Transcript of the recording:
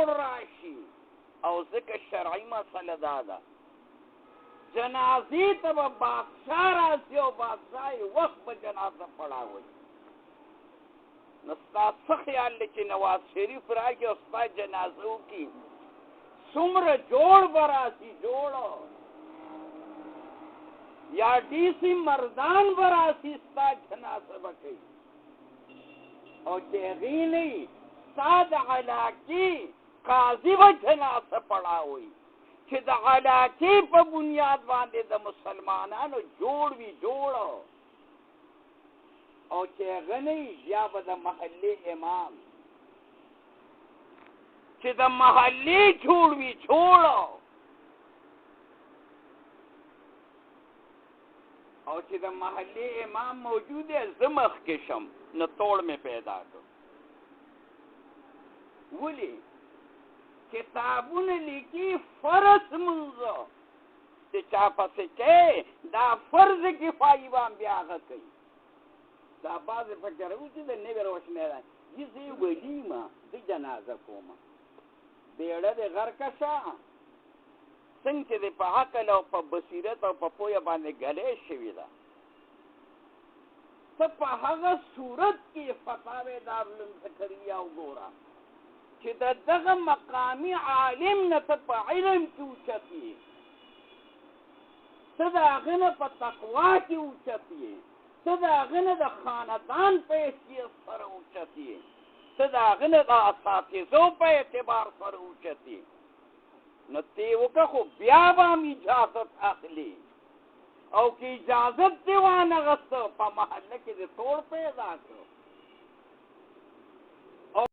جوړ راشي او ځکه شرعي مسله دا ده جنازې ته به بادشاه راشي او بادشاه یې وخت به جنازه پړاوي نو ستا څه خیال دی چې نواز شریف راکړي او ستا جنازه وکړي څومره جوړ به راشي جوړ یا ډي سي مردان به راشي ستا جنازه به کوي او چې هغې نه وي ستا د علاقې قاضي به جنازه پړاوي چې د علاقې په بنیاد باندې د مسلمانانو جوړ وي جوړ او چې هغه نه وي بیا به د محلې امام چې د محلې جوړ وي جوړ او چې د محلې امام موجود دی زه مخکې شم نو توړ مې پیدا کړ ولې کتابونه لیکي فرض منځه چې چا پسې کې دا فرض کفایي باندې بیا هغه کوي دا بعضې پکې راوځي د نوې روشنۍ ده زه یې ولیمه د جنازه کومه بیړه دې غرقه شه څنګه چې د په عقل او په بصیرت او په پوهه باندې ګلې شوې ده ته په هغه صورت کې فتاوی دارالعلوم زکریا وګوره چې د دغه مقامي عالم نه ته په علم کې اوچت یې ته د هغه نه په تقوا کې اوچت یې ته د هغه نه د خاندان په حیثیت سره اوچت یې ته د هغه نه د اساتذو په اعتبار سره اوچت یې نو ته وکړه خو بیا به هم اجازت اخلي او که اجازت دې وانغسته په محله کې دې توړ پیدا کړو